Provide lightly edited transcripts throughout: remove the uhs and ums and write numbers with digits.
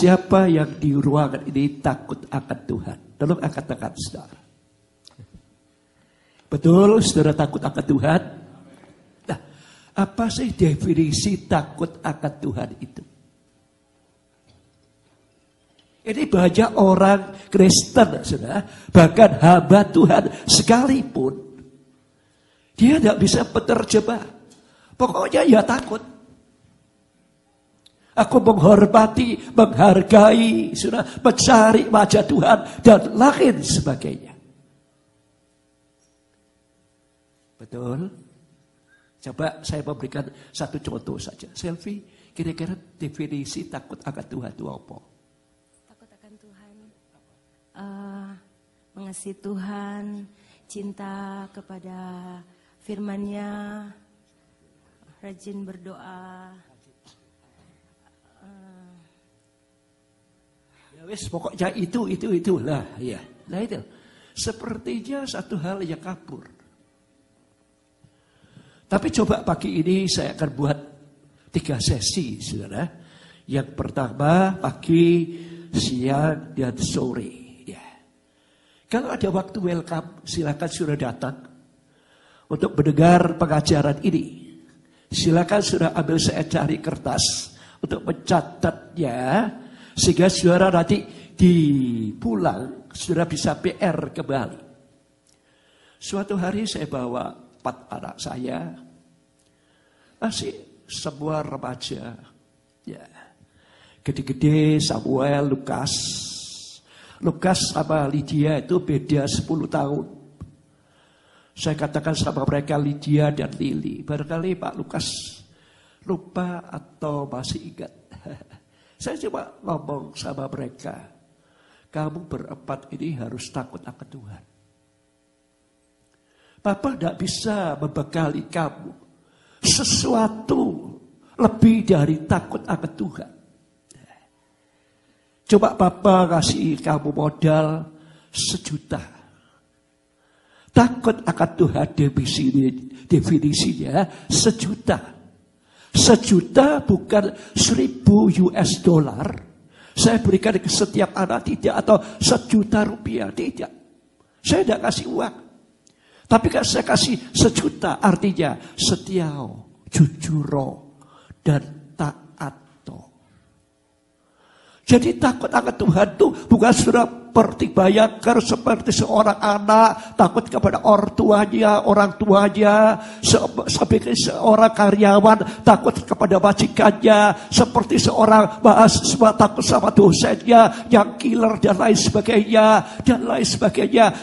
Siapa yang di ruangan ini takut akan Tuhan? Tolong angkat tangan saudara. Betul, saudara takut akan Tuhan? Nah, apa sih definisi takut akan Tuhan itu? Ini banyak orang Kristen, saudara, bahkan hamba Tuhan sekalipun, dia tidak bisa menerjemah. Pokoknya ya takut. Aku menghormati, menghargai, sudah mencari wajah Tuhan dan lain sebagainya. Betul? Coba saya memberikan satu contoh saja. Selfie, kira-kira definisi takut akan Tuhan itu apa? Takut akan Tuhan, mengasihi Tuhan, cinta kepada firman-Nya, rajin berdoa. Wes pokoknya itulah ya. Nah itu sepertinya satu hal yang kabur. Tapi coba pagi ini saya akan buat 3 sesi, saudara. Yang pertama pagi, siang dan sore. Ya. Kalau ada waktu welcome, silakan sudah datang untuk mendengar pengajaran ini. Silakan sudah ambil saya cari kertas untuk mencatatnya. Sehingga saudara nanti dipulang, saudara bisa PR kembali. Suatu hari saya bawa 4 anak saya, masih semua remaja, ya, gede-gede, Samuel, Lukas sama Lydia itu beda 10 tahun. Saya katakan sama mereka Lydia dan Lili, barangkali Pak Lukas lupa atau masih ingat. Saya coba ngomong sama mereka, kamu berempat ini harus takut akan Tuhan. Papa tidak bisa membekali kamu sesuatu lebih dari takut akan Tuhan. Coba Papa kasih kamu modal 1 juta. Takut akan Tuhan definisinya 1 juta. 1 juta bukan 1.000 US dollar. Saya berikan ke setiap anak tidak, atau 1 juta rupiah tidak. Saya tidak kasih uang. Tapi kan saya kasih 1 juta, artinya setiao, jujuro, dan taato. Jadi takut akan Tuhan itu bukan sudah seperti bayangkan seperti seorang anak takut kepada orang tuanya, sebagai seorang karyawan takut kepada majikannya, seperti seorang mahasiswa takut sama dosennya yang killer dan lain sebagainya,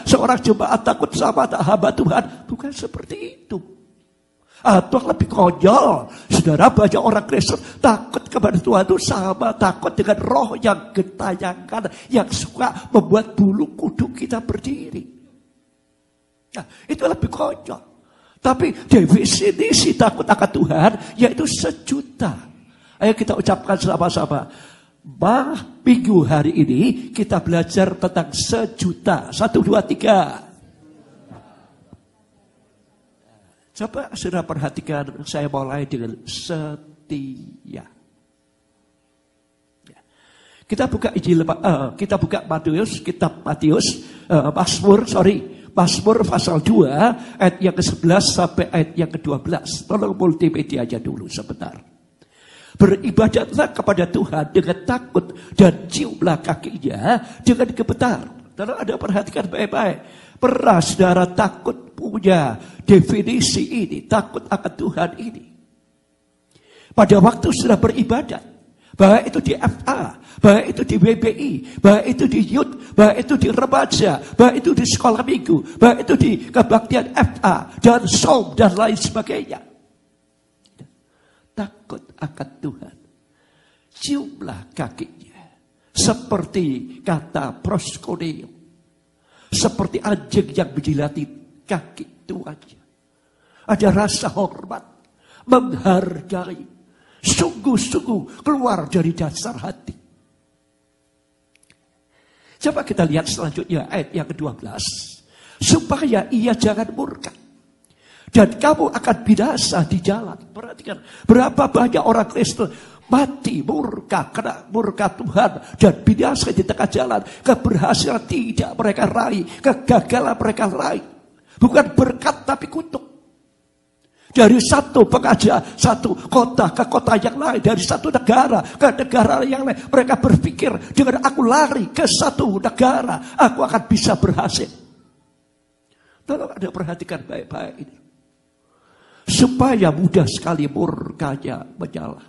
seorang jemaat takut sama hamba Tuhan. Bukan seperti itu. Atau lebih konyol, saudara, banyak orang Kristen takut kepada Tuhan itu sama takut dengan roh yang gentayangan, yang suka membuat bulu kuduk kita berdiri. Nah, itu lebih konyol. Tapi definisi takut akan Tuhan yaitu 1 juta. Ayo kita ucapkan sama-sama. Minggu hari ini kita belajar tentang 1 juta. 1, 2, 3. Coba sudah perhatikan, saya mulai dengan setia. Kita buka Mazmur pasal 2 ayat yang ke-11 sampai ayat yang ke-12. Tolong multimedia aja dulu sebentar. Beribadatlah kepada Tuhan dengan takut dan ciumlah kakinya dengan gemetar. Tolong Anda perhatikan baik-baik. Pernah saudara takut punya definisi ini, takut akan Tuhan ini? Pada waktu sudah beribadat, baik itu di FA, baik itu di WBI, baik itu di youth, baik itu di remaja, baik itu di sekolah minggu, baik itu di kebaktian FA, dan som, dan lain sebagainya. Takut akan Tuhan. Ciumlah kakinya. Seperti kata Proskuneo. Seperti anjing yang menjilati kaki tuannya. Ada rasa hormat, menghargai, sungguh-sungguh keluar dari dasar hati. Coba kita lihat selanjutnya ayat yang ke-12. Supaya ia jangan murka, dan kamu akan binasa di jalan. Perhatikan, berapa banyak orang Kristen mati, murka, kena murka Tuhan, dan binasa di tengah jalan. Keberhasilan tidak mereka raih, kegagalan mereka raih. Bukan berkat tapi kutuk. Dari satu pengajar, satu kota ke kota yang lain, dari satu negara ke negara yang lain, mereka berpikir dengan aku lari ke satu negara, aku akan bisa berhasil. Tolong Anda perhatikan baik-baik ini. Supaya mudah sekali murkanya menyala.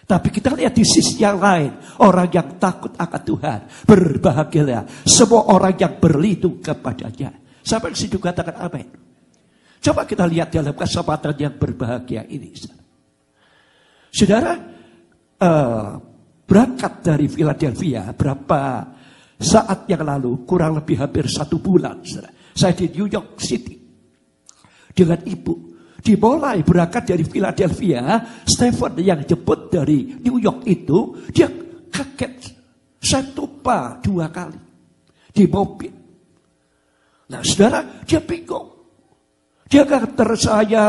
Tapi kita lihat di sisi yang lain, orang yang takut akan Tuhan, berbahagialah semua orang yang berlindung kepadanya. Sampai di situ katakan amin. Coba kita lihat dalam kesempatan yang berbahagia ini. Saudara, berangkat dari Philadelphia berapa saat yang lalu, kurang lebih hampir 1 bulan. Saudara. Saya di New York City dengan ibu. Dimulai berangkat dari Philadelphia, Stephen yang jemput dari New York itu, dia kaget. Saya tumpah 2 kali di mobil. Nah saudara, dia bingung. Dia kata saya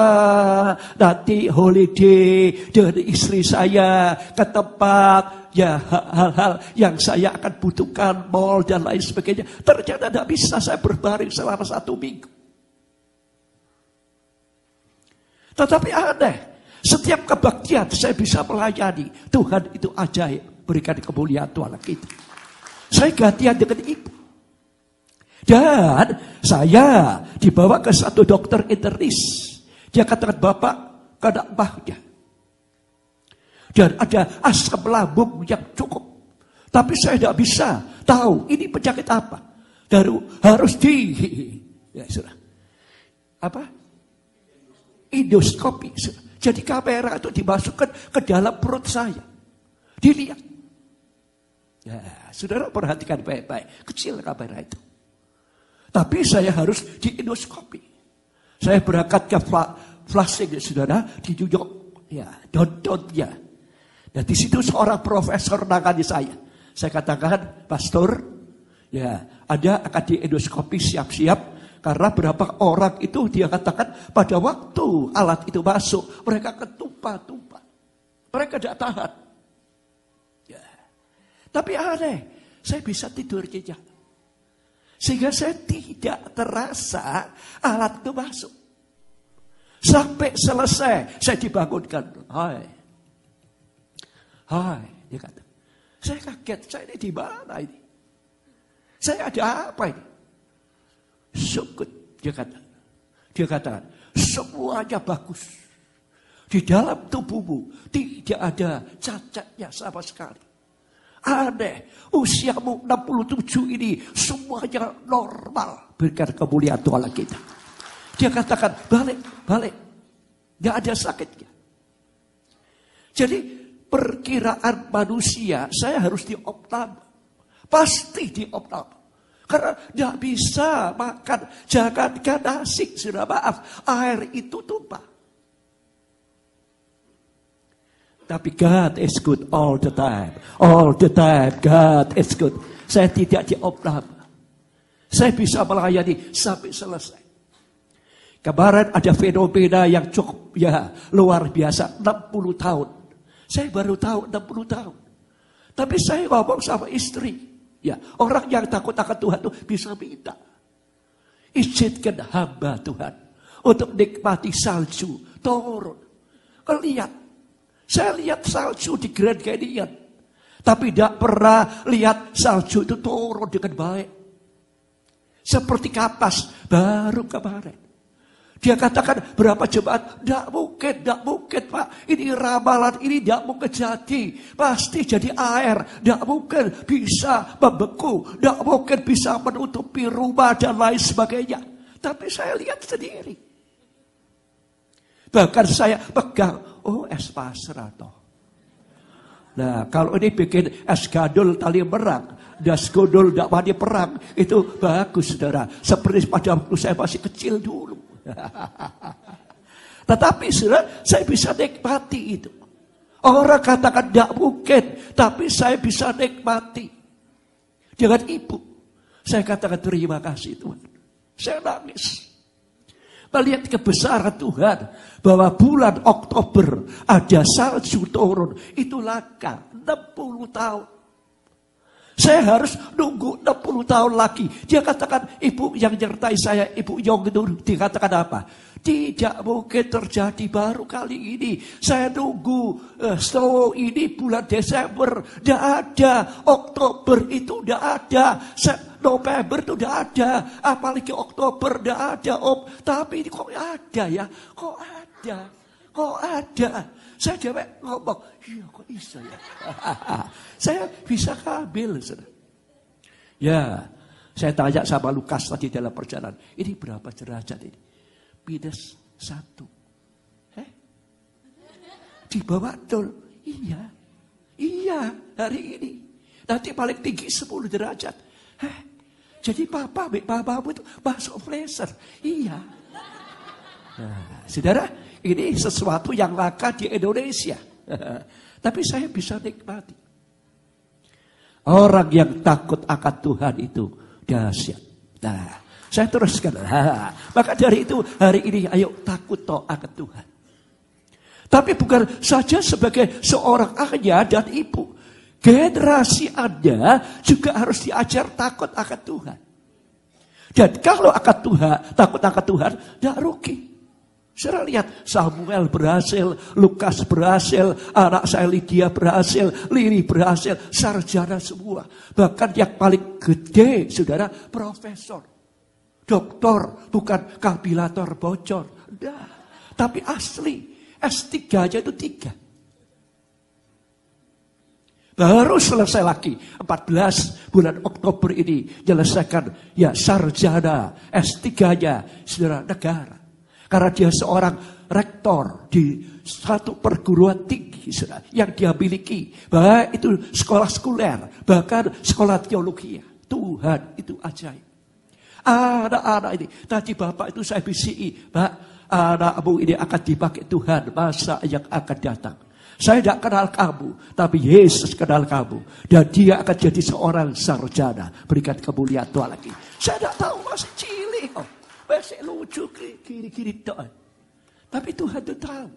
nanti holiday dengan istri saya ke tempat ya hal-hal yang saya akan butuhkan, mall dan lain sebagainya. Ternyata tidak bisa saya berbaring selama 1 minggu. Tetapi aneh, setiap kebaktian saya bisa melayani. Tuhan itu ajaib, berikan kemuliaan Tuhan kita. Saya gantian dengan ibu. Dan saya dibawa ke satu dokter internis. Dia katakan, Bapak kena mbahnya. Dan ada asam lambung yang cukup. Tapi saya tidak bisa tahu ini penyakit apa. Harus ya, sudah. Apa? Endoskopi. Jadi kamera itu dimasukkan ke dalam perut saya. Dilihat. Ya, saudara perhatikan baik-baik. Kecil kamera itu. Tapi saya harus di endoskopi. Saya berangkat ke flashing, saudara, di New York. Ya, downtownnya. Dan di situ seorang profesor nangani saya. Saya katakan, Pastor, ya, Anda akan di endoskopi siap-siap. Karena berapa orang itu dia katakan pada waktu alat itu masuk, mereka ketumpah-tumpah. Mereka tidak tahan. Ya. Tapi aneh, saya bisa tidur nyenyak. Sehingga saya tidak terasa alat itu masuk. Sampai selesai, saya dibangunkan. Hai, dia kata. Saya kaget, saya ini di mana ini? Saya ada apa ini? Sukut, dia kata. Dia kata, semuanya bagus. Di dalam tubuhmu tidak ada cacatnya sama sekali. Aneh, usiamu 67 ini semuanya normal. Berikan kemuliaan Tuhan kita. Dia katakan, balik. Gak ada sakitnya. Jadi perkiraan manusia, saya harus diopnam. Pasti diopnam. Karena tidak bisa makan, jangankan nasi, sudah maaf, air itu tumpah. Tapi God is good all the time. All the time God is good. Saya tidak diopnam. Saya bisa melayani sampai selesai. Kemarin ada fenomena yang cukup luar biasa. 60 tahun. Saya baru tahu 60 tahun. Tapi saya ngomong sama istri. Ya, orang yang takut akan Tuhan itu bisa minta. Izinkan hamba Tuhan untuk nikmati salju turun. Lihat. Saya lihat salju di Grand Canyon. Tapi tidak pernah lihat salju itu turun dengan baik. Seperti kapas baru kemarin. Dia katakan berapa jemaat? Tidak mungkin Pak. Ini ramalan ini tidak mungkin jadi. Pasti jadi air. Tidak mungkin bisa membeku. Tidak mungkin bisa menutupi rumah dan lain sebagainya. Tapi saya lihat sendiri. Bahkan saya pegang. Oh, es pasrah toh. Nah, kalau ini bikin es gadul tali merang, das godol tidak mandi perang, itu bagus, saudara. Seperti pada waktu saya masih kecil dulu. Tetapi, saudara, saya bisa nikmati itu. Orang katakan tidak mungkin, tapi saya bisa nikmati. Dengan ibu, saya katakan terima kasih Tuhan. Saya nangis. Melihat kebesaran Tuhan. Bahwa bulan Oktober ada salju turun. Itu langka 60 tahun. Saya harus nunggu 60 tahun lagi. Dia katakan, ibu yang nyertai saya, Ibu Yong itu dikatakan apa? Tidak mungkin terjadi baru kali ini. Saya nunggu snow ini bulan Desember. Tidak ada. Oktober itu tidak ada. November itu tidak ada. Apalagi Oktober tidak ada, Om. Tapi ini kok ada ya? Kok ada? Kok ada? Saya jawab ngomong, iya kok bisa ya? Saya bisa ambil. Ya, saya tanya sama Lukas tadi dalam perjalanan. Ini berapa derajat ini? Minus 1. Di bawah 0. Iya. Iya, hari ini. Nanti paling tinggi 10 derajat. Jadi papamu itu masuk freezer. Iya. Nah, saudara, ini sesuatu yang langka di Indonesia. Tapi saya bisa nikmati. Orang yang takut akan Tuhan itu dahsyat. Nah, saya teruskan. Maka dari itu hari ini ayo takut akan Tuhan. Tapi bukan saja sebagai seorang ayah dan ibu. Generasi Anda juga harus diajar takut akan Tuhan. Dan kalau akan Tuhan, takut akan Tuhan, tidak rugi. Saya lihat Samuel berhasil, Lukas berhasil, anak saya Lydia berhasil, Liri berhasil, sarjana semua. Bahkan yang paling gede, saudara, profesor, doktor, bukan kalkulator bocor. Nah, tapi asli, S3 aja itu 3. Baru selesai lagi, 14 bulan Oktober ini, menyelesaikan ya sarjana, S3-nya, saudara, negara. Karena dia seorang rektor di satu perguruan tinggi yang dia miliki. Bahkan itu sekolah sekuler, bahkan sekolah teologi. Tuhan itu ajaib. Anak-anak ini, tadi Bapak itu saya bisiki, Pak, anakmu ini akan dipakai Tuhan masa yang akan datang. Saya tidak kenal kamu, tapi Yesus kenal kamu. Dan dia akan jadi seorang sarjana. Berikan kemuliaan Tuhan lagi. Saya tidak tahu, masih cilik. Masih lucu kiri-kiri doa. Tapi Tuhan itu tahu.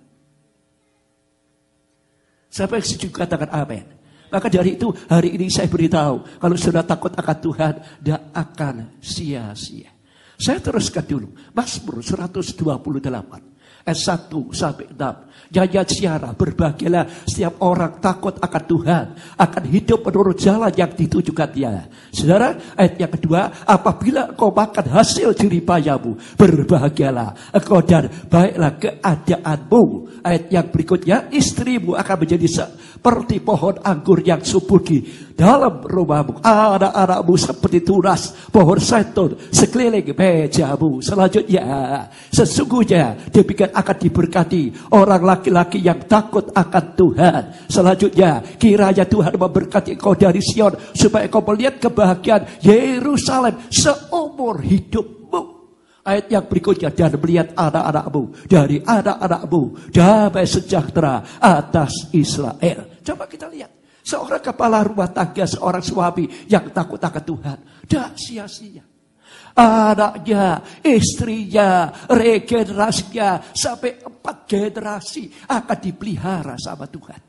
Siapa yang setuju katakan amin. Maka dari itu hari ini saya beritahu. Kalau sudah takut akan Tuhan, tidak akan sia-sia. Saya teruskan dulu. Mazmur 128. Ayat 1 sampai 6. Nyanyian siara, berbahagialah setiap orang takut akan Tuhan, akan hidup menurut jalan yang ditujukannya. Saudara, ayat yang kedua, apabila engkau makan hasil jeripayamu, berbahagialah engkau dan baiklah keadaanmu. Ayat yang berikutnya, istrimu akan menjadi seperti pohon anggur yang subur di dalam rumahmu. Anak-anakmu seperti tunas pohon zaitun sekeliling mejamu. Selanjutnya, sesungguhnya demikian akan diberkati orang laki-laki yang takut akan Tuhan. Selanjutnya, kiranya Tuhan memberkati engkau dari Sion, supaya engkau melihat kebahagiaan Yerusalem seumur hidupmu. Ayat yang berikutnya, dan melihat anak-anakmu, dari anak-anakmu damai sejahtera atas Israel. Coba kita lihat, seorang kepala rumah tangga, seorang suami yang takut akan Tuhan, tidak sia-sia. Anaknya, istrinya, regenerasinya sampai 4 generasi akan dipelihara sama Tuhan.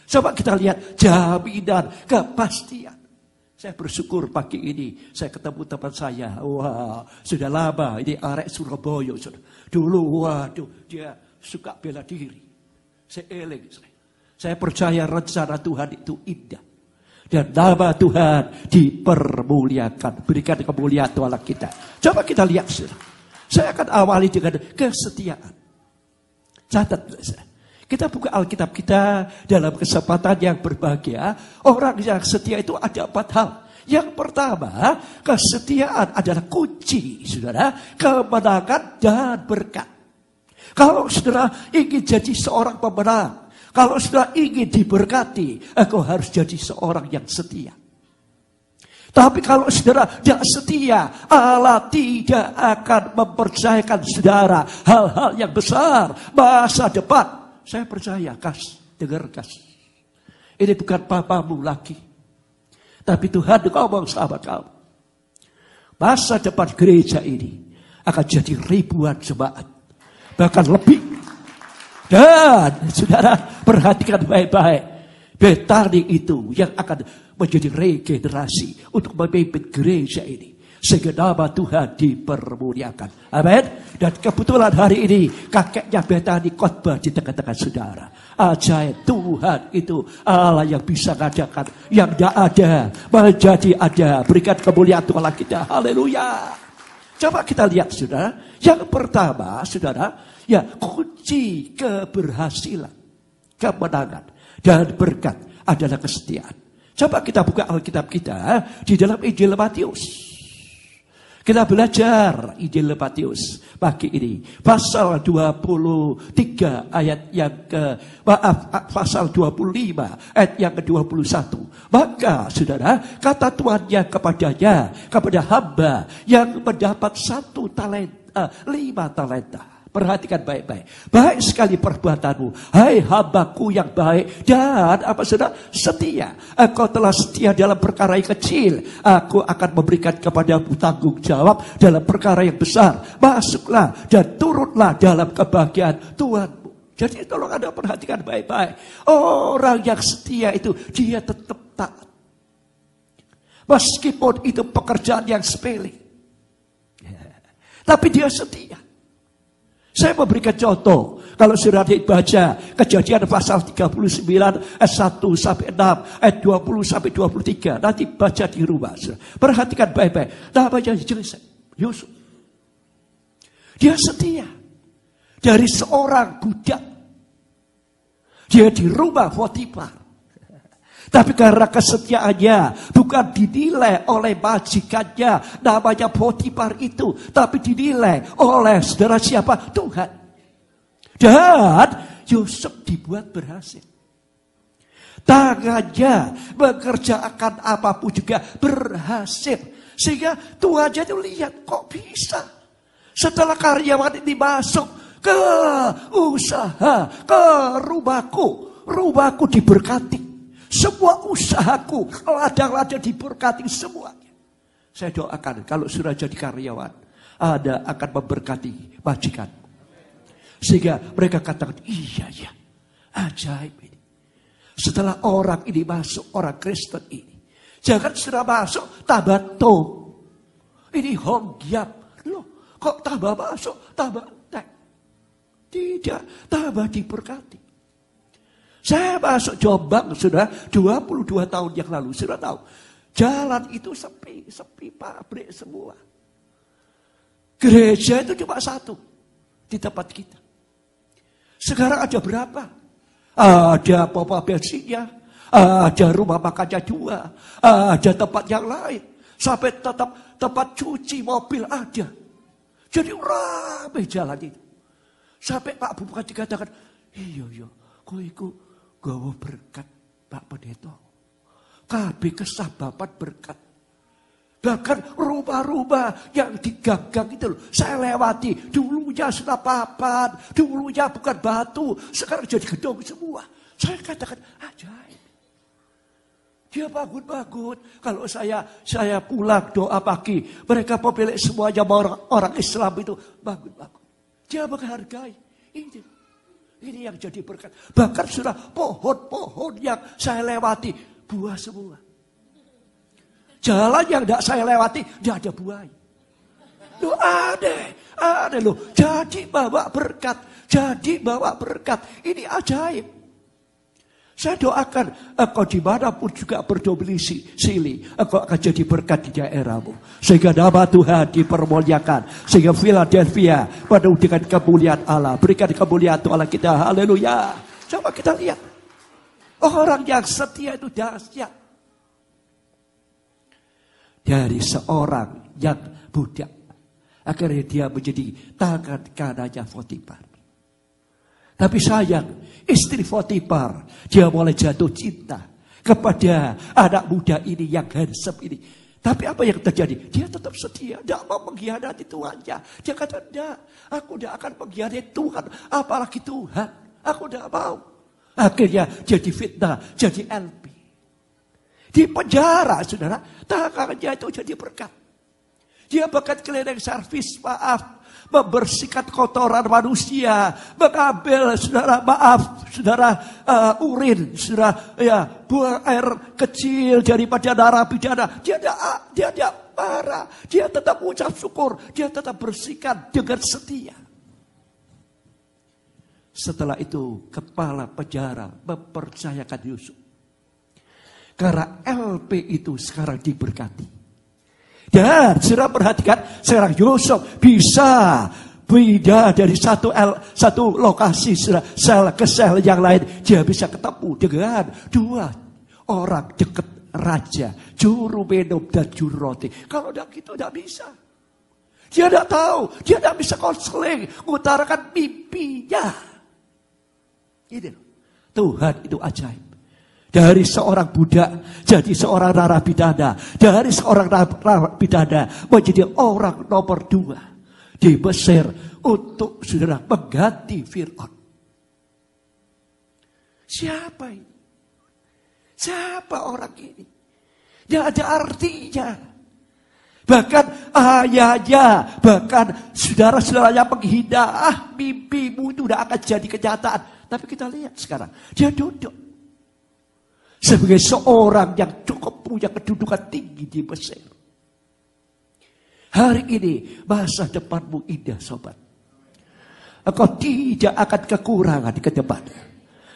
Coba kita lihat jaminan kepastian. Saya bersyukur pagi ini saya ketemu teman saya. Wah, sudah lama ini arek Surabaya. Dulu waduh dia suka bela diri. Saya eling. Saya percaya rencana Tuhan itu indah. Dan nama Tuhan dipermuliakan. Berikan kemuliaan Tuhan kita. Coba kita lihat. Saya akan awali dengan kesetiaan. Catat. Kita buka Alkitab kita dalam kesempatan yang berbahagia. Orang yang setia itu ada 4 hal. Yang pertama, kesetiaan adalah kunci, saudara, kemenangan dan berkat. Kalau saudara ingin jadi seorang pemenang, kalau saudara ingin diberkati, engkau harus jadi seorang yang setia. Tapi kalau saudara tidak setia, Allah tidak akan mempercayakan saudara hal-hal yang besar masa depan. Saya percaya, dengar. Ini bukan papamu lagi. Tapi Tuhan ngomong sama kamu. Masa depan gereja ini akan jadi ribuan jemaat. Bahkan lebih. Dan saudara perhatikan baik-baik. Betani itu yang akan menjadi regenerasi untuk memimpin gereja ini. Sehingga nama Tuhan dipermuliakan. Amin. Dan kebetulan hari ini kakeknya Betani khotbah di tengah-tengah saudara. Ajaib, Tuhan itu Allah yang bisa mengadakan yang tidak ada menjadi ada. Berikan kemuliaan Tuhan kita. Haleluya. Coba kita lihat saudara. Yang pertama saudara, ya kunci keberhasilan, kemenangan dan berkat adalah kesetiaan. Coba kita buka Alkitab kita di dalam Injil Matius. Kita belajar Injil Matius pagi ini. Pasal 23 ayat yang pasal 25 ayat yang ke-21. Maka saudara, kata tuannya kepada hamba yang mendapat 5 talenta. Perhatikan baik-baik. Baik sekali perbuatanmu. Hai hambaku yang baik dan saudara? Setia. Engkau telah setia dalam perkara yang kecil. Aku akan memberikan kepadamu tanggung jawab dalam perkara yang besar. Masuklah dan turutlah dalam kebahagiaan Tuhanmu. Jadi tolong Anda perhatikan baik-baik. Orang yang setia itu dia tetap taat. Meskipun itu pekerjaan yang sepele. Tapi dia setia. Saya memberikan contoh. Kalau sudah dibaca Kejadian pasal 39 ayat 1 sampai 6, ayat 20 sampai 23. Nanti baca di rumah. Perhatikan baik-baik. Namanya Yusuf. Dia setia. Dari seorang budak. Dia di rumah Potifar. Tapi karena kesetiaannya bukan dinilai oleh majikannya namanya Potifar itu, tapi dinilai oleh saudara siapa? Tuhan. Dan Yusuf dibuat berhasil. Tangannya mengerjakan apapun juga berhasil. Sehingga Tuhannya itu lihat kok bisa. Setelah karyawan ini masuk ke usaha, ke rumahku diberkati. Semua usahaku, ladang-ladang diberkati semuanya. Saya doakan kalau sudah jadi karyawan, Anda akan memberkati majikan. Sehingga mereka katakan, iya, ajaib ini. Setelah orang ini masuk, orang Kristen ini. Jangan sudah masuk, tambah toh. Ini honggiap. Loh, kok tambah masuk, tambah entek. Tidak, tambah diberkati. Saya masuk Jombang sudah 22 tahun yang lalu. Sudah tahu. Jalan itu sepi pabrik semua. Gereja itu cuma satu di tempat kita. Sekarang ada berapa? Ada pompa bensinnya, ada rumah makannya 2, ada tempat yang lain. Sampai tempat cuci mobil ada. Jadi ramai jalan itu. Sampai Pak Bupati dikatakan, iya, kok itu gawa berkat Pak Pendeta. Kabeh kesababan berkat. Bahkan rumah-rumah yang digagang itu loh, saya lewati. Dulunya sudah papan, dulunya bukan batu, sekarang jadi gedung semua. Saya katakan ajaib. Dia bangun-bangun. Kalau saya pulang doa pagi, mereka pemilik semuanya orang Islam itu bangun-bangun. Dia menghargai ini. Ini yang jadi berkat. Bahkan sudah pohon-pohon yang saya lewati buah semua. Jalan yang tidak saya lewati tidak ada buah. Loh aneh loh. Jadi bawa berkat. Ini ajaib. Saya doakan engkau dimanapun juga berdomisili, engkau akan jadi berkat di daerahmu. Sehingga nama Tuhan dipermuliakan. Sehingga Philadelphia penuh dengan kemuliaan Allah. Berikan kemuliaan Tuhan kita. Haleluya. Coba kita lihat. Orang yang setia itu dahsyat. Dari seorang yang budak. Akhirnya dia menjadi tangan kanannya Potifar. Tapi sayang, istri Potifar, dia mulai jatuh cinta kepada anak muda ini yang handsome ini. Tapi apa yang terjadi? Dia tetap setia, tidak mau mengkhianati Tuhannya. Dia kata, tidak, aku tidak akan mengkhianati Tuhan, apalagi Tuhan. Aku tidak mau. Akhirnya jadi fitnah, jadi LP. Di penjara, saudara, tangannya itu jadi berkat. Dia bahkan keliling servis, maaf. membersihkan kotoran manusia, mengambil urin, buang air kecil daripada narapidana. Dia tidak marah, dia tetap ucap syukur, dia tetap bersihkan dengan setia. Setelah itu kepala penjara mempercayakan Yusuf. Karena LP itu sekarang diberkati. Dan saudara perhatikan, sekarang Yusuf bisa pindah dari satu lokasi sel ke sel yang lain. Dia bisa ketemu dengan dua orang dekat raja, juru minum dan juru roti. Kalau tidak gitu tidak bisa. Dia tidak tahu, dia tidak bisa konseling, mengutarakan mimpinya. Ini Tuhan itu ajaib. Dari seorang budak jadi seorang narapidana, dari seorang narapidana menjadi orang nomor 2 di Mesir untuk saudara mengganti Fir'aun. Siapa ini? Siapa orang ini? Tidak ada artinya. Bahkan ayahnya, bahkan saudara-saudaranya menghina, mimpimu itu tidak akan jadi kenyataan. Tapi kita lihat sekarang, dia duduk sebagai seorang yang cukup punya kedudukan tinggi di Mesir. Hari ini masa depanmu indah, sobat. Engkau tidak akan kekurangan ke depan.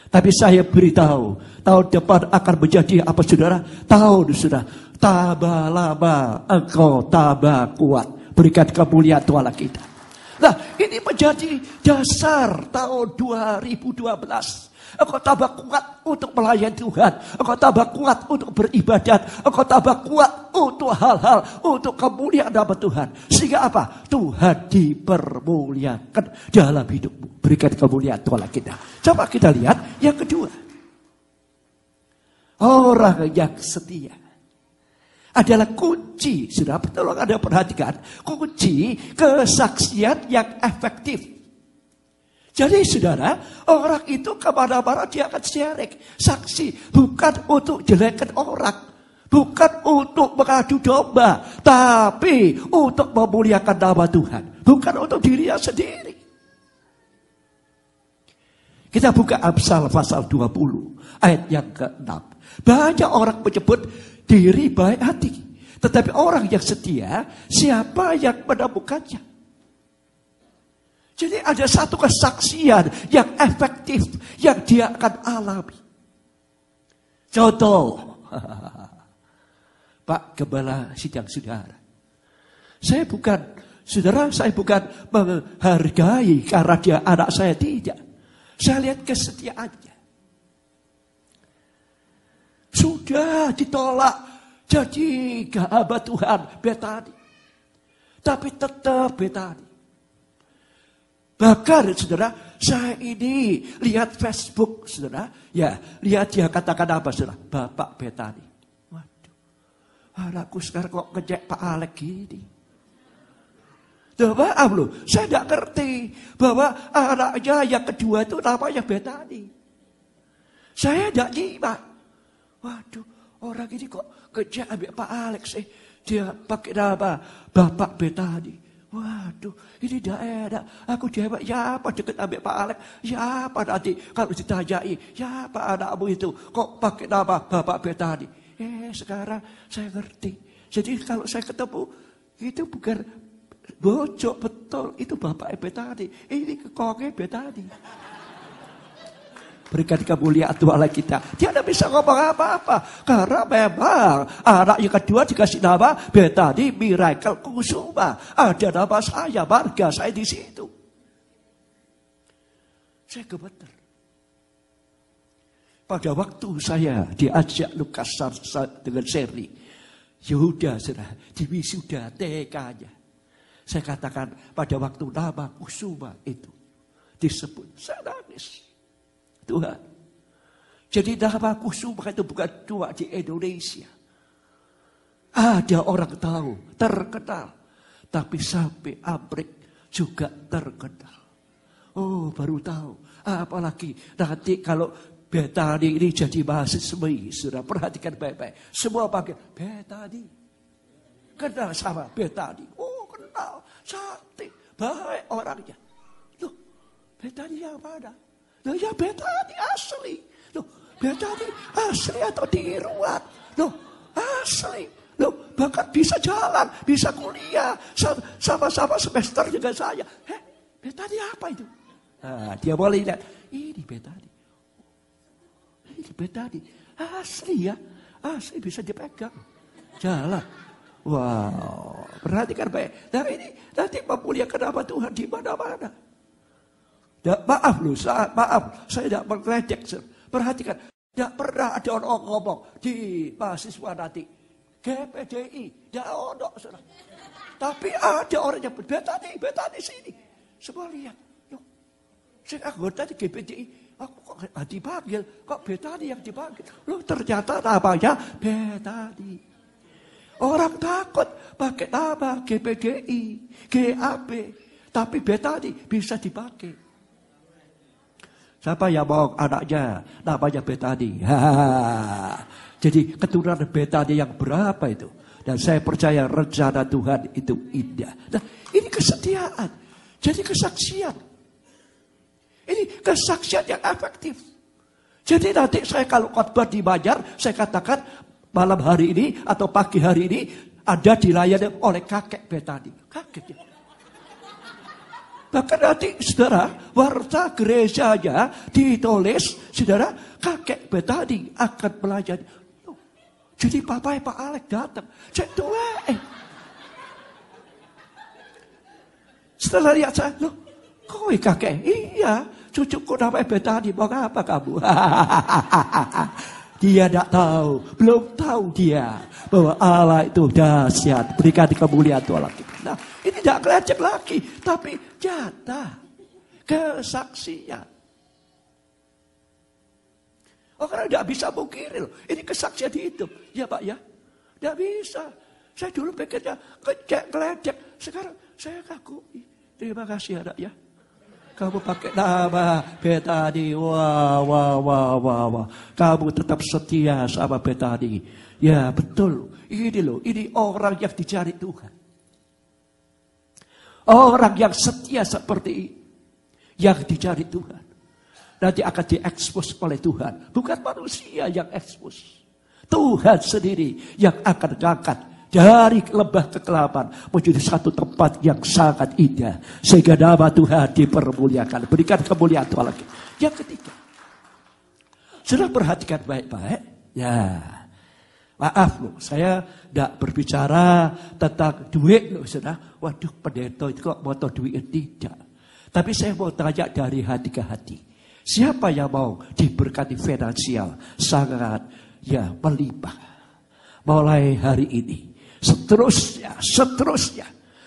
Tapi saya beritahu, tahun depan akan menjadi apa saudara? Tahun saudara, tambah lama engkau tambah kuat. Berikan kemuliaan Tuhan kita. Nah, ini menjadi dasar tahun 2012. Engkau tambah kuat untuk melayani Tuhan. Engkau tambah kuat untuk beribadat. Engkau tambah kuat untuk hal-hal, untuk kemuliaan nama Tuhan. Sehingga apa? Tuhan dipermuliakan dalam hidupmu. Berikan kemuliaan Tuhan kita. Coba kita lihat yang kedua. Orang yang setia adalah kunci, sudah tolong Anda perhatikan, kunci kesaksian yang efektif. Jadi saudara, orang itu kemana-mana dia akan sharing, saksi, bukan untuk jelekkan orang, bukan untuk mengadu domba, tapi untuk memuliakan nama Tuhan, bukan untuk dirinya sendiri. Kita buka Amsal pasal 20 ayat yang ke-6. Banyak orang menyebut diri baik hati, tetapi orang yang setia, siapa yang menemukannya? Jadi ada satu kesaksian yang efektif yang dia akan alami. Contoh, Pak Gembala sidang saudara. Saya bukan menghargai karena dia anak saya, tidak. Saya lihat kesetiaannya. Sudah ditolak jadi hamba Tuhan Betani, tapi tetap Betani. Bahkan saudara, saya ini lihat Facebook saudara, lihat dia katakan apa saudara, Bapak Betani. Waduh, anakku sekarang kok ngejek Pak Alek gini. Maaf loh, saya tidak ngerti bahwa anaknya yang kedua itu namanya Betani. Saya tidak nyimak. Waduh, orang ini kok kerja ambil Pak Alex sih. Dia pakai nama Bapak Betani. Waduh, ini tidak enak. Aku jawab, ya apa deket ambil Pak Alex? Ya apa nanti kalau ditanyai, ya apa anakmu itu kok pakai nama Bapak Betani? Sekarang saya ngerti. Jadi kalau saya ketemu, itu bukan bojok betul, itu Bapak Betani. Ini kekongnya Betani. Berikan kemuliaan Tuhan kita. Dia tidak bisa ngomong apa-apa. Karena memang anak yang kedua dikasih nama Betani Miracle Kusuma. Ada nama saya, marga saya di situ. Saya gemeter. Pada waktu saya diajak Lukas dengan Sherly, Yehuda sudah di wisuda TK-nya. Saya katakan pada waktu nama Kusuma itu disebut, saya nangis. Tuhan. Jadi nama Kusuma itu bukan cuma di Indonesia. Ada orang tahu, terkenal. Tapi sampai Amrik juga terkenal. Oh, baru tahu. Apalagi nanti kalau Betani ini jadi mahasiswi. Sudah perhatikan baik-baik. Semua panggil Betani. Kenal sama Betani. Oh, kenal. Cantik. baik orangnya. Loh, Betani yang mana? Loh, ya Betani asli. Loh, Betani asli atau diruat? Loh, asli. Loh, bahkan bisa jalan, bisa kuliah, sama-sama semester dengan saya. Betani apa itu? Nah, dia boleh lihat, ini Betani. Ini Betani, asli ya, asli bisa dipegang, jalan. Wow, perhatikan baik. Nah ini nanti memuliakan nama Tuhan di mana-mana. Maaf loh, maaf, saya tidak mengledek. Perhatikan, tidak pernah ada orang ngomong di mahasiswa nanti. GPDI, tidak ada. Tapi ada orang yang Betani sini. Semua lihat. Loh, saya anggota di GPDI. Aku kok dipanggil, kok Betani yang dipanggil. Loh, ternyata namanya Betani. Orang takut pakai nama GPDI, GAB. Tapi Betani bisa dipakai. Siapa yang mau anaknya namanya Betani? Jadi keturunan Betani yang berapa itu? Dan saya percaya rencana Tuhan itu indah. Nah, ini kesetiaan. Jadi kesaksian. Ini kesaksian yang efektif. Jadi nanti saya kalau khotbah di Banjar, saya katakan malam hari ini atau pagi hari ini ada dilayani oleh kakek Betani. Kaget ya. Bahkan nanti saudara, warta gerejanya ditulis, saudara, kakek Betani akan melayani. Jadi papai Pak Alek datang. Cek tua. Setelah lihat saya, loh, kowe kakek? Iya, cucuku namanya Betani. Mau apa kamu? Dia tidak tahu, belum tahu dia bahwa Allah itu dahsyat. Berikan kemuliaan Tuhan kita. Nah, ini tidak kelecek lagi, tapi nyata kesaksian. Orang tidak bisa mungkiri loh. Ini kesaksian hidup. Ya Pak ya. Tidak bisa. Saya dulu pikirnya keledek. Sekarang saya kagumi. Terima kasih anak ya. Kamu pakai nama Betani. Wah. Kamu tetap setia sama Betani. Ya betul. Ini loh. Ini orang yang dicari Tuhan. Orang yang setia seperti ini. Yang dicari Tuhan. Nanti akan diekspos oleh Tuhan. Bukan manusia yang ekspos. Tuhan sendiri yang akan mengangkat dari lembah kekelaman menjadi satu tempat yang sangat indah. Sehingga nama Tuhan dipermuliakan. Berikan kemuliaan Tuhan lagi. Yang ketiga. Sudah perhatikan baik-baik. Ya. Maaf loh. Saya tidak berbicara tentang duit loh. Sudah. Waduh pendeta itu kok mau duit. Tidak. Tapi saya mau tanya dari hati ke hati. Siapa yang mau diberkati finansial sangat ya melimpah. Mulai hari ini. Seterusnya.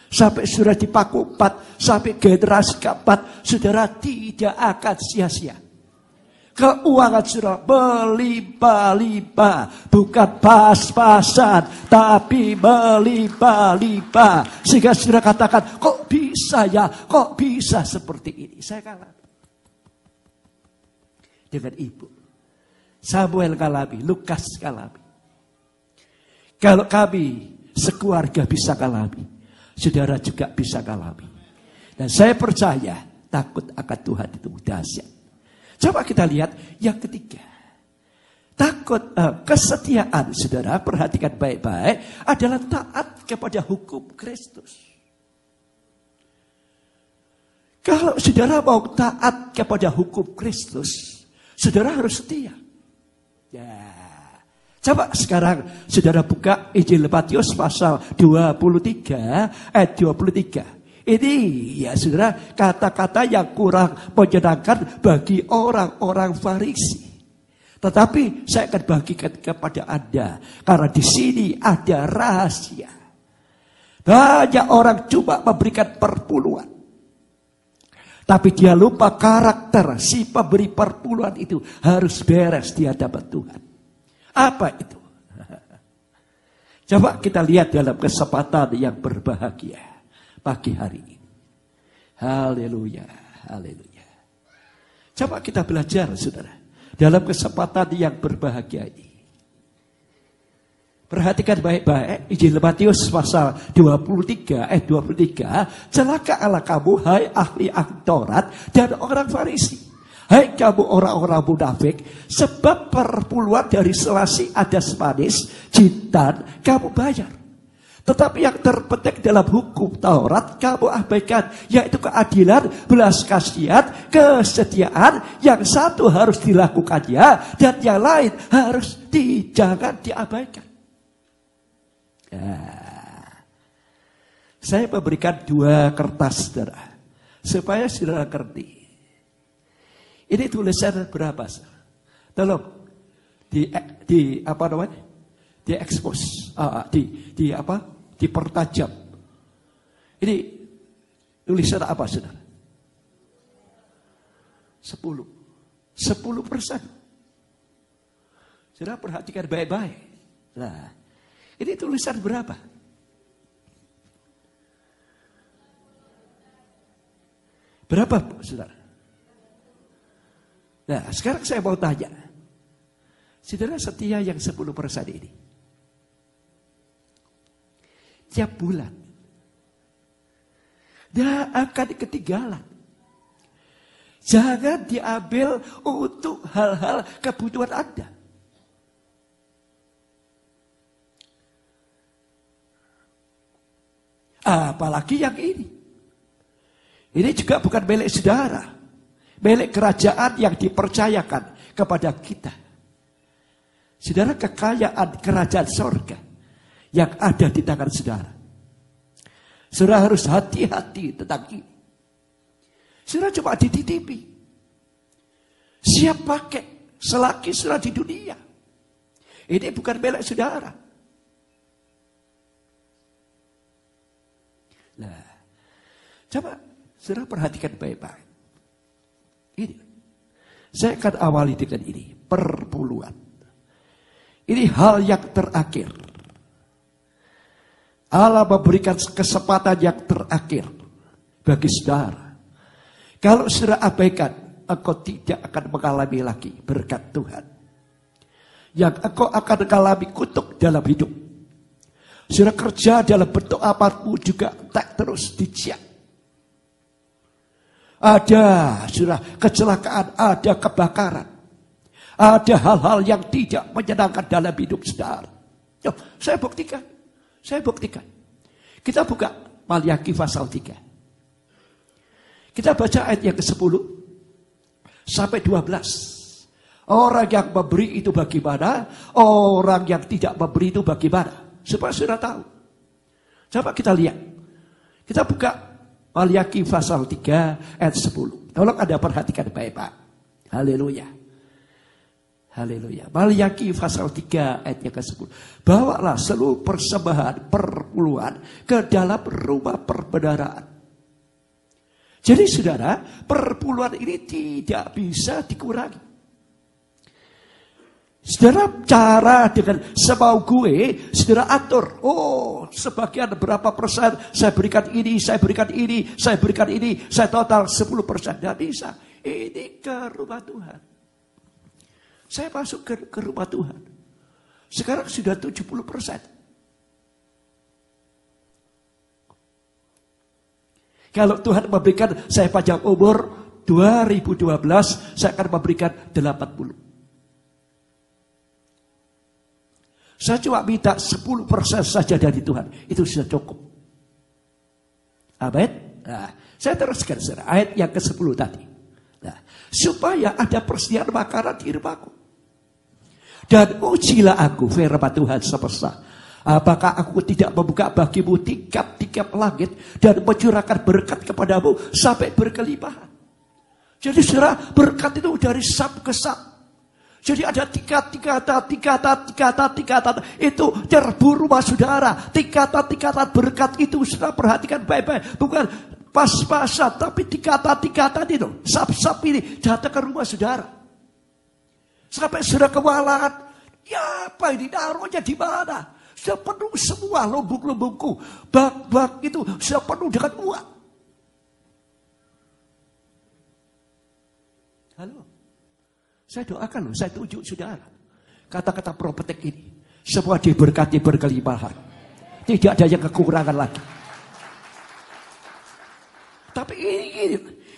Sampai sudah di paku 4. Sampai generasi keempat. Saudara tidak akan sia-sia. Keuangan sudah melimpah-limpah. Bukan pas-pasan. Tapi melimpah-limpah. Sehingga saudara katakan. Kok bisa ya? Kok bisa seperti ini? Saya kalah. Dengan ibu. Samuel Kalabi, Lukas Kalabi. Kalau kami sekeluarga bisa Kalabi, saudara juga bisa Kalabi. Dan saya percaya takut akan Tuhan itu dahsyat. Coba kita lihat yang ketiga. Takut, kesetiaan saudara, perhatikan baik-baik, adalah taat kepada hukum Kristus. Kalau saudara mau taat kepada hukum Kristus, saudara harus setia. Ya. Coba sekarang saudara buka Injil Matius pasal 23 ayat 23. Ini ya saudara kata-kata yang kurang menyenangkan bagi orang-orang Farisi. Tetapi saya akan bagikan kepada Anda karena di sini ada rahasia. Banyak orang cuma memberikan perpuluhan. Tapi dia lupa karakter si pemberi perpuluhan itu harus beres di hadapan Tuhan. Apa itu? Coba kita lihat dalam kesempatan yang berbahagia pagi hari ini. Haleluya, haleluya. Coba kita belajar saudara. Dalam kesempatan yang berbahagia ini. Perhatikan baik-baik, Injil Matius pasal 23 ayat 23, celakalah kamu hai ahli Taurat dan orang Farisi. Hai kamu orang-orang munafik, sebab perpuluhan dari selasi adas manis, jintan kamu bayar. Tetapi yang terpenting dalam hukum Taurat kamu abaikan, yaitu keadilan, belas kasihan, kesetiaan. Yang satu harus dilakukannya dan yang lain harus jangan diabaikan. Saya memberikan 2 kertas, saudara, supaya saudara ngerti. Ini tulisan berapa, saudara? Tolong di apa namanya? Di expose, dipertajam. Ini tulisan apa, saudara? 10%. Saudara perhatikan baik-baik. Nah, ini tulisan berapa? Berapa, saudara? Nah, sekarang saya mau tanya. Saudara setia yang 10% ini. Tiap bulan. Dia akan ketinggalan. Jangan diambil untuk hal-hal kebutuhan Anda. Apalagi yang ini. Ini juga bukan milik saudara. Milik kerajaan yang dipercayakan kepada kita. Saudara, kekayaan kerajaan sorga yang ada di tangan saudara. Saudara harus hati-hati tentang ini. Saudara cuma dititipi. Siap pakai selagi saudara di dunia. Ini bukan milik saudara. Nah, coba saudara perhatikan baik-baik. Ini, saya akan awali dengan ini, perpuluhan. Ini hal yang terakhir. Allah memberikan kesempatan yang terakhir bagi saudara. Kalau saudara abaikan, engkau tidak akan mengalami lagi berkat Tuhan. Yang engkau akan mengalami kutuk dalam hidup. Saudara kerja dalam bentuk apapun juga tak terus dicek. Ada saudara kecelakaan, ada kebakaran. Ada hal-hal yang tidak menyenangkan dalam hidup saudara. Yo, saya buktikan. Kita buka Maliaki pasal 3. Kita baca ayat yang ke-10 sampai 12. Orang yang memberi itu bagaimana, orang yang tidak memberi itu bagaimana. Supaya saudara tahu. Coba kita lihat. Kita buka Maliaki pasal 3 ayat 10. Tolong Anda perhatikan baik-baik. Haleluya. Haleluya. Maliaki pasal 3 ayat yang ke-10. Bawalah seluruh persembahan perpuluhan ke dalam rumah perbendaharaan. Jadi saudara, perpuluhan ini tidak bisa dikurangi. Saudara cara dengan semau gue, saudara atur. Oh, sebagian berapa persen saya berikan ini, saya berikan ini, saya berikan ini, saya total 10%. Tidak bisa. Ini ke rumah Tuhan. Saya masuk ke rumah Tuhan. Sekarang sudah 70%. Kalau Tuhan memberikan saya panjang umur 2012, saya akan memberikan 80. Saya cuma minta 10% saja dari Tuhan. Itu sudah cukup. Amin. Nah, saya teruskan ayat yang ke-10 tadi. Nah, supaya ada persediaan makanan di rumahku. Dan ujilah aku, firman Tuhan semesta. Apakah aku tidak membuka bagimu tingkap-tingkap langit dan mencurahkan berkat kepadamu sampai berkelimpahan. Jadi saudara, berkat itu dari sab ke sab. Jadi ada tingkatan itu terburu rumah saudara. Tingkatan berkat itu saudara perhatikan baik-baik. Bukan pas-pasan, tapi tingkatan itu. Sab-sab ini datang ke rumah saudara. Sampai saudara kewalahan. Ya apa ini, naruhnya di mana? Sudah penuh semua lumbung-lumbungku. Bak-bak itu sudah penuh dengan uang. Halo. Saya doakan loh, saya tunjuk saudara. Kata-kata profetik ini. Semua diberkati berkelimpahan. Tidak ada yang kekurangan lagi. Tapi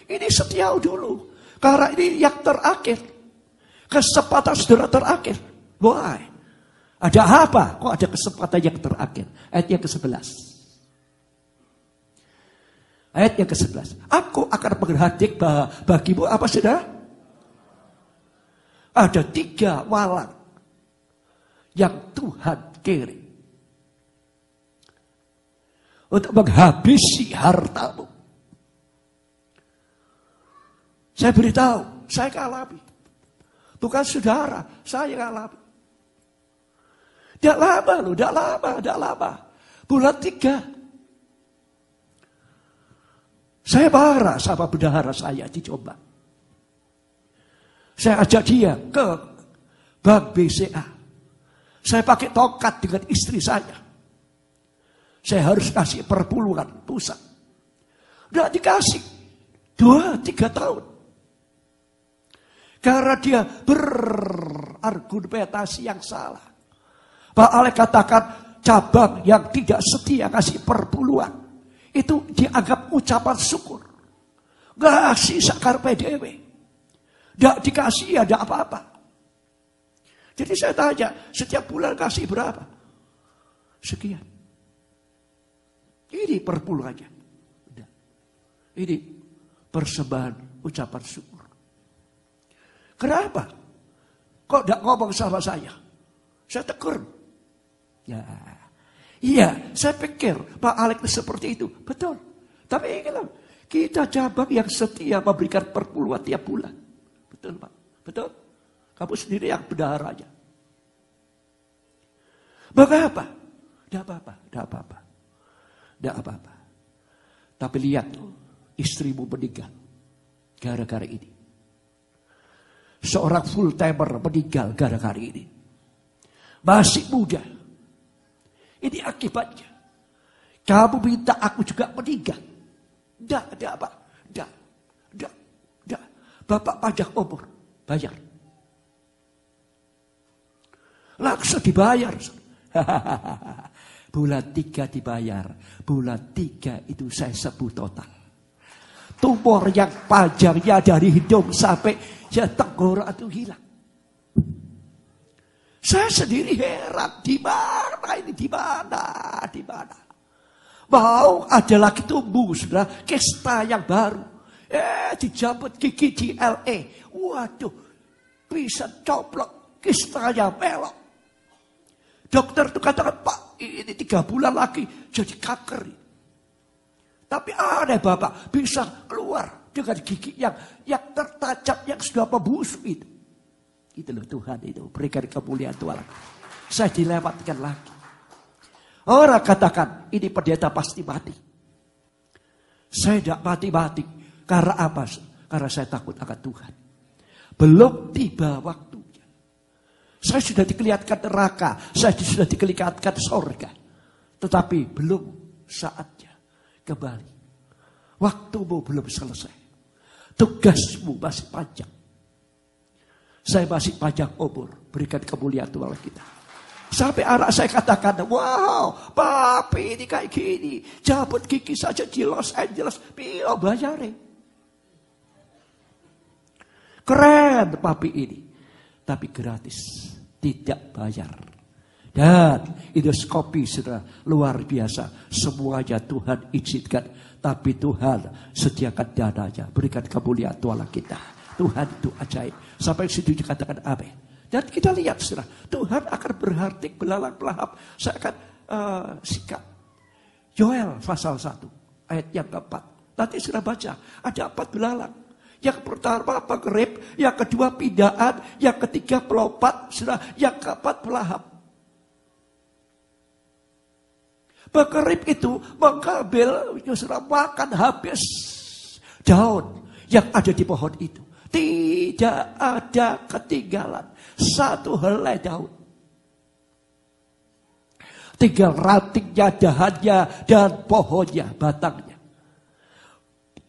ini setia dulu. Karena ini yang terakhir. Kesempatan saudara terakhir. Why? Ada apa? Kok ada kesempatan yang terakhir? Ayat yang ke-11. Ayat yang ke-11. Aku akan menghadik bagimu apa saudara? Ada 3 walang yang Tuhan kirim untuk menghabisi hartamu. Saya beritahu, saya alami. Bukan saudara, saya alami. Tidak lama loh, tidak lama. Bulan 3. Saya marah sama bendahara saya di Jombang. Saya ajak dia ke Bank BCA. Saya pakai tongkat dengan istri saya. Saya harus kasih perpuluhan pusat. Tidak dikasih. 2-3 tahun. Karena dia berargumentasi yang salah. Pak Alek katakan cabang yang tidak setia kasih perpuluhan. Itu dianggap ucapan syukur. Ngasih sakar PDW. Tidak dikasih ada apa-apa. Jadi saya tanya, setiap bulan kasih berapa? Sekian. Ini perpuluhannya. Ini persembahan ucapan syukur. Kenapa? Kok tidak ngomong sama saya? Saya tegur. Ya, iya, saya pikir Pak Alek seperti itu. Betul. Tapi ingatlah, kita cabang yang setia memberikan perpuluhan tiap bulan. Betul Pak, betul. Kamu sendiri yang bendaharanya. Mengapa? Tidak apa-apa, tidak apa-apa. Tidak apa-apa. Tapi lihat, istrimu meninggal gara-gara ini. Seorang full timer meninggal gara-gara ini. Masih muda. Ini akibatnya. Kamu minta aku juga meninggal. Tidak, tidak apa. Tidak. Bapak pajak umur. Bayar. Langsung dibayar. Bulan 3 dibayar. Bulan 3 itu saya sembuh total. Tumor yang panjangnya dari hidung sampai tenggorok itu hilang. Saya sendiri heran, di mana ini, di mana. Mau ada lagi tumbuh, sudah kista yang baru. Dijabut gigi di LA. Waduh, bisa coplok, kistanya melok. Dokter itu katakan, Pak, ini 3 bulan lagi jadi kanker. Tapi aneh Bapak, bisa keluar dengan gigi yang tertajam, yang sudah membusuk itu. Itu loh Tuhan itu, berikan kemuliaan Tuhan. Saya dilewatkan lagi. Orang katakan, ini pendeta pasti mati. Saya tidak mati-mati. Karena apa? Karena saya takut akan Tuhan. Belum tiba waktunya. Saya sudah dikelihatkan neraka, saya sudah dikelihatkan surga. Tetapi belum saatnya kembali. Waktumu belum selesai. Tugasmu masih panjang. Saya masih panjang umur. Berikan kemuliaan Tuhan kita. Sampai anak saya katakan, wow, papi ini kayak gini. Cabut gigi saja di Los Angeles. Pio bayarin. Keren papi ini. Tapi gratis. Tidak bayar. Dan endoskopi sudah luar biasa. Semuanya Tuhan izinkan. Tapi Tuhan sediakan dananya. Berikan kemuliaan Tuhan kita. Tuhan itu ajaib. Sampai situ dikatakan amin. Dan kita lihat saudara, Tuhan akan berhardik belalang belahap. Saya akan sikat. Yoel pasal 1 ayat yang keempat. Nanti sudah baca, ada 4 belalang. Yang pertama pengerip, yang kedua pindaan, yang ketiga pelompat, saudara, yang keempat pelahap. Pengerip itu mengambil, saudara, makan habis daun yang ada di pohon itu. Tidak ada ketinggalan satu helai daun. Tinggal rantingnya, dahannya, dan pohonnya, batangnya.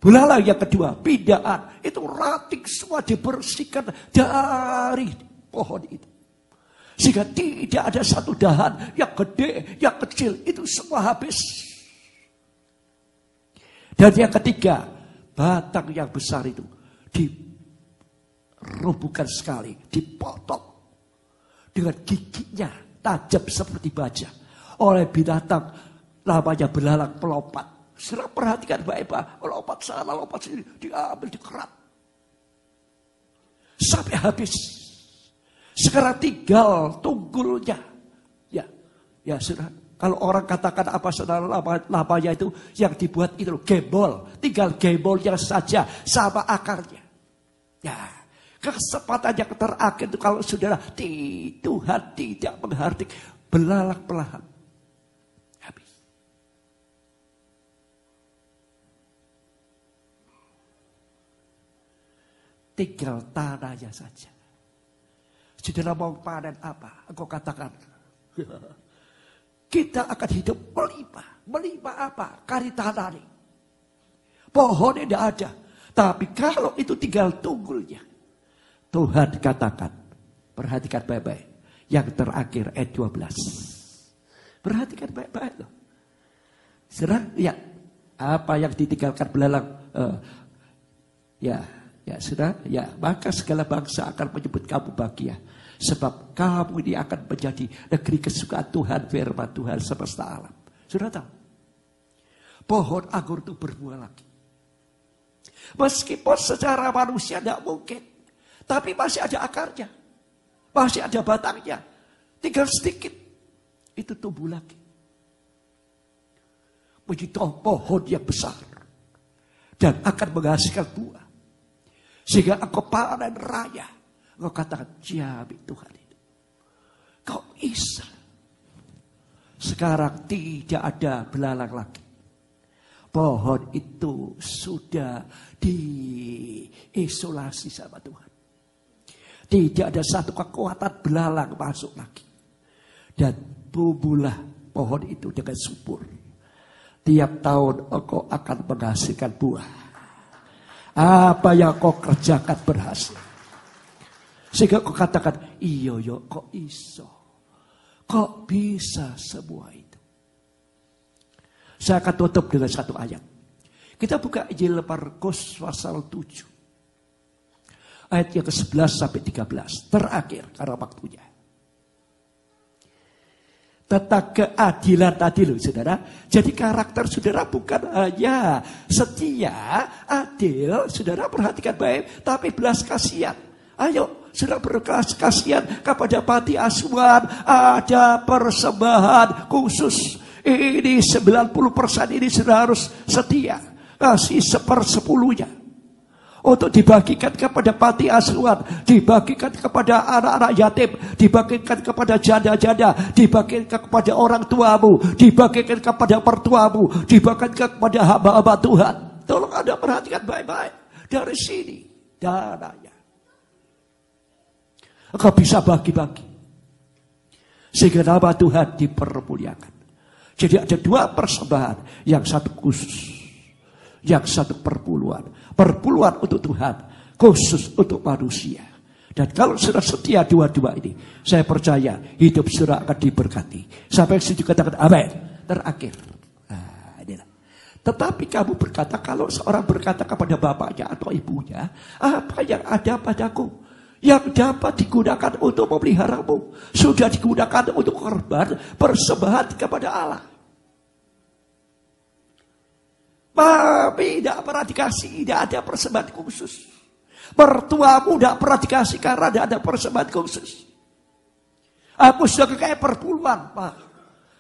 Belalang yang kedua, pindaan. Itu ranting semua dibersihkan dari pohon itu. Sehingga tidak ada satu dahan yang gede, yang kecil. Itu semua habis. Dan yang ketiga, batang yang besar itu dirobohkan sekali, dipotong dengan giginya tajam seperti baja oleh binatang namanya belalang pelompat. Serang perhatikan baik-baik, lompat sana, lompat sini, diambil, dikerat sampai habis. Sekarang tinggal tunggulnya. Ya sudah. Kalau orang katakan apa saudara namanya itu yang dibuat itu gembol, tinggal gembolnya saja sama akarnya. Ya, kesempatan yang terakhir itu kalau saudara Tuhan tidak menghardik, belalang pelahan habis. Tinggal tanahnya saja. Saudara mau panen apa? Engkau katakan. Kita akan hidup melimpah. Melimpah apa? Kari tanah ini. Pohonnya tidak ada. Tapi kalau itu tinggal tunggulnya. Tuhan katakan. Perhatikan baik-baik. Yang terakhir ayat 12. Perhatikan baik-baik loh. Serang, ya. Apa yang ditinggalkan belalang. Ya sudah. Ya, maka segala bangsa akan menyebut kamu bahagia. Sebab kamu ini akan menjadi negeri kesukaan Tuhan, firman Tuhan semesta alam. Sudah tahu? Pohon anggur itu berbuah lagi. Meskipun secara manusia tidak mungkin. Tapi masih ada akarnya. Masih ada batangnya. Tinggal sedikit. Itu tumbuh lagi. Menjadi pohon yang besar. Dan akan menghasilkan buah. Sehingga engkau panen raya. Engkau katakan, jamin Tuhan itu. Kau bisa. Sekarang tidak ada belalang lagi. Pohon itu sudah diisolasi sama Tuhan. Tidak ada satu kekuatan belalang masuk lagi. Dan tumbuhlah pohon itu dengan subur. Tiap tahun engkau akan menghasilkan buah. Apa yang kau kerjakan berhasil. Sehingga kau katakan, iya kok iso. Kok bisa semua itu. Saya akan tutup dengan satu ayat. Kita buka Injil Markus pasal 7. Ayat yang ke-11 sampai 13. Terakhir karena waktunya. Tentang keadilan tadi loh saudara. Jadi karakter saudara bukan hanya setia, adil. Saudara perhatikan baik. Tapi belas kasihan. Ayo saudara berbelas kasihan kepada panti asuhan. Ada persembahan khusus. Ini 90% ini saudara harus setia. Kasih 1/10. Untuk dibagikan kepada panti asuhan, dibagikan kepada anak-anak yatim, dibagikan kepada janda-janda, dibagikan kepada orang tuamu, dibagikan kepada mertuamu, dibagikan kepada hamba-hamba Tuhan. Tolong Anda perhatikan baik-baik. Dari sini dananya. Engkau bisa bagi-bagi. Sehingga nama Tuhan dipermuliakan. Jadi ada 2 persembahan, yang satu khusus. Yang satu perpuluhan. Perpuluhan untuk Tuhan. Khusus untuk manusia. Dan kalau sudah setia dua-dua ini. Saya percaya hidup saudara akan diberkati. Sampai situ katakan amin. Terakhir. Nah, inilah. Tetapi kamu berkata. Kalau seorang berkata kepada bapaknya atau ibunya. Apa yang ada padaku. Yang dapat digunakan untuk memeliharamu. Sudah digunakan untuk korban. Persembahan kepada Allah. Mami tidak pernah dikasih, tidak ada persembahan khusus. Mertuamu tidak pernah dikasih karena tidak ada persembahan khusus. Aku sudah kayak perpuluhan, Pak.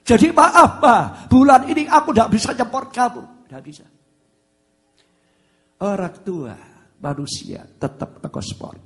Jadi maaf, Pak. Bulan ini aku tidak bisa nyemport kamu. Tidak bisa. Orang tua manusia tetap engkau sport.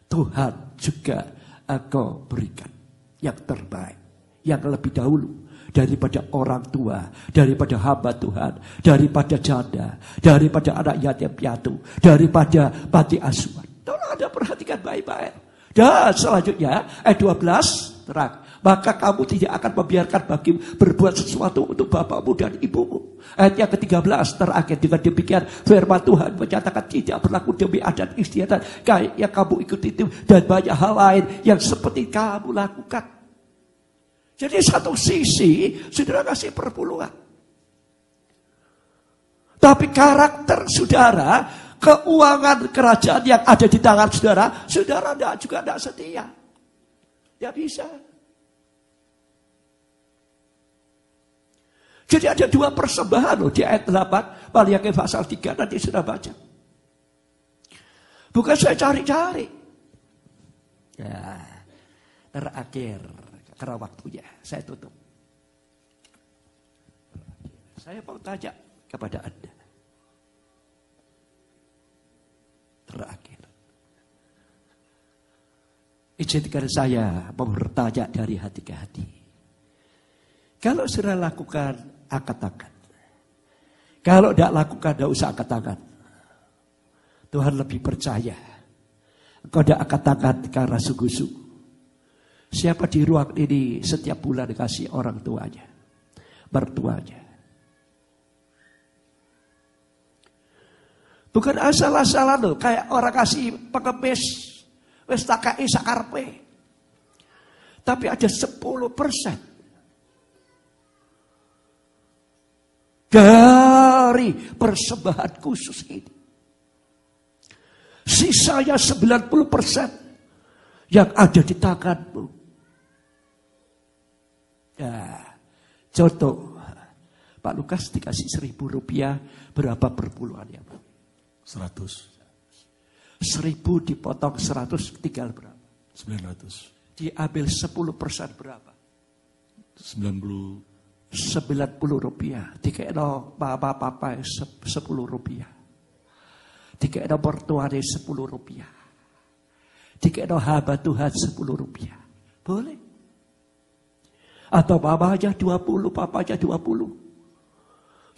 Tuhan juga engkau berikan yang terbaik, yang lebih dahulu. Daripada orang tua, daripada hamba Tuhan, daripada janda, daripada anak yatim piatu, daripada panti asuhan. Tolong Anda perhatikan baik-baik. Dan selanjutnya ayat 12 terang. maka kamu tidak akan membiarkan bagi berbuat sesuatu untuk bapakmu dan ibumu. Ayat yang ke-13 terakhir, dengan demikian firman Tuhan menyatakan tidak berlaku demi adat istiadat kayak yang kamu ikuti itu dan banyak hal lain yang seperti kamu lakukan. Jadi satu sisi saudara kasih perpuluhan, tapi karakter saudara, keuangan kerajaan yang ada di tangan saudara, saudara juga tidak setia. Ya bisa. Jadi ada dua persembahan loh di ayat 8, Maliaki pasal 3 nanti sudah baca. Bukan saya cari-cari. Ya, terakhir karena waktunya saya tutup. Saya mau tanya kepada Anda. Terakhir. Izinkan saya bertanya dari hati ke hati. Kalau sudah lakukan, angkat tangan. Kalau tidak lakukan, tidak usah angkat tangan. Tuhan lebih percaya. Engkau tidak angkat tangan karena sungguh-sungguh. Siapa di ruang ini setiap bulan dikasih orang tuanya, mertuanya. Bukan asal-asalan loh, kayak orang kasih pengemis, wis takai sakarpe. Tapi ada 10% dari persembahan khusus ini. Sisanya 90% yang ada di tanganmu. Ya, contoh, Pak Lukas dikasih 1.000 rupiah, berapa perpuluhannya Pak? 100. 1.000 dipotong 100 tinggal berapa? 900. Diambil 10% berapa? 90 rupiah. Dikena papa 10 rupiah. Dikena mertuane 10 rupiah. Dikena hamba Tuhan 10 rupiah. Boleh. Atau mamanya 20, papanya 20.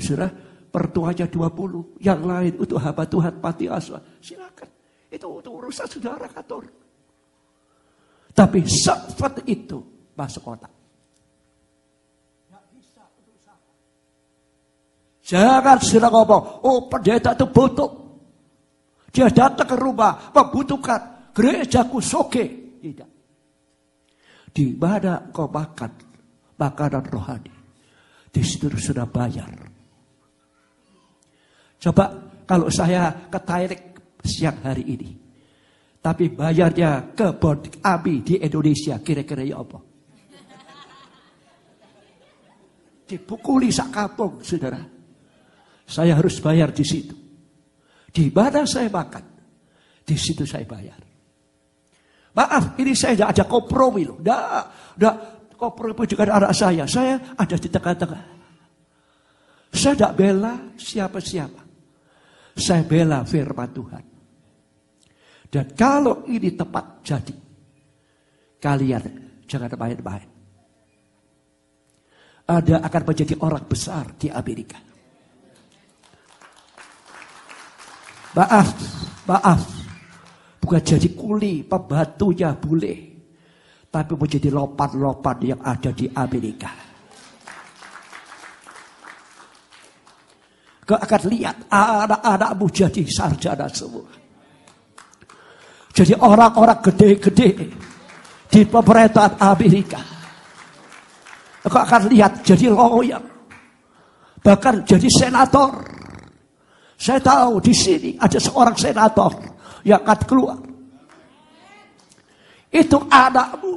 Sudah, mertuanya 20. Yang lain untuk hamba Tuhan panti asuhan. Silakan. Itu urusan saudara atur. Tapi seperti itu masuk kotak. Jangan sudah ngomong, oh pendeta itu butuh. Dia datang ke rumah, membutuhkan gerejaku soge. Tidak. Di mana kau makan makanan rohani, di situ sudah bayar. Coba kalau saya ke Thailand siang hari ini, tapi bayarnya ke Bon Ami di Indonesia, kira-kira ya apa? Dipukuli sak kampung, saudara. Saya harus bayar di situ. Di mana saya makan, di situ saya bayar. Maaf, ini saya tidak ada kompromi loh. Tidak kompromi dengan anak saya. Saya ada di tengah-tengah. Saya tidak bela siapa-siapa. Saya bela firman Tuhan. Dan kalau ini tepat jadi, kalian jangan main-main. Anda akan menjadi orang besar di Amerika. Maaf. Bukan jadi kuli, pembantunya boleh. Tapi menjadi lopan-lopan yang ada di Amerika. Kau akan lihat anak-anakmu jadi sarjana semua. Jadi orang-orang gede-gede di pemerintahan Amerika. Kau akan lihat jadi lawyer. Bahkan jadi senator. Saya tahu di sini ada seorang senator yang akan keluar. Itu anakmu.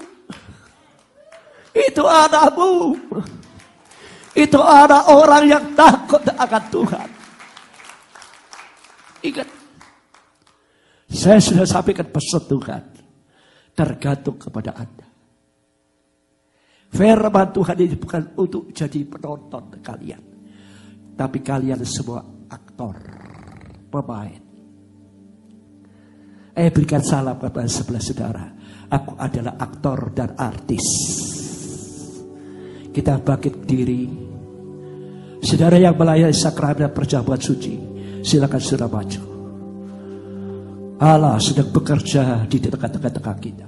Itu anakmu. Itu anak orang yang takut akan Tuhan. Ingat. Saya sudah sampaikan pesan Tuhan. Tergantung kepada Anda. Firman Tuhan ini bukan untuk jadi penonton kalian. Tapi kalian semua aktor, pemain. Berikan salam kepada sebelah saudara. Aku adalah aktor dan artis. Kita bangkit diri. Saudara yang melayani sakramen perjamuan suci, silakan saudara maju. Allah sedang bekerja di tengah-tengah kita.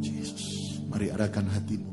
Yesus, mari arahkan hatimu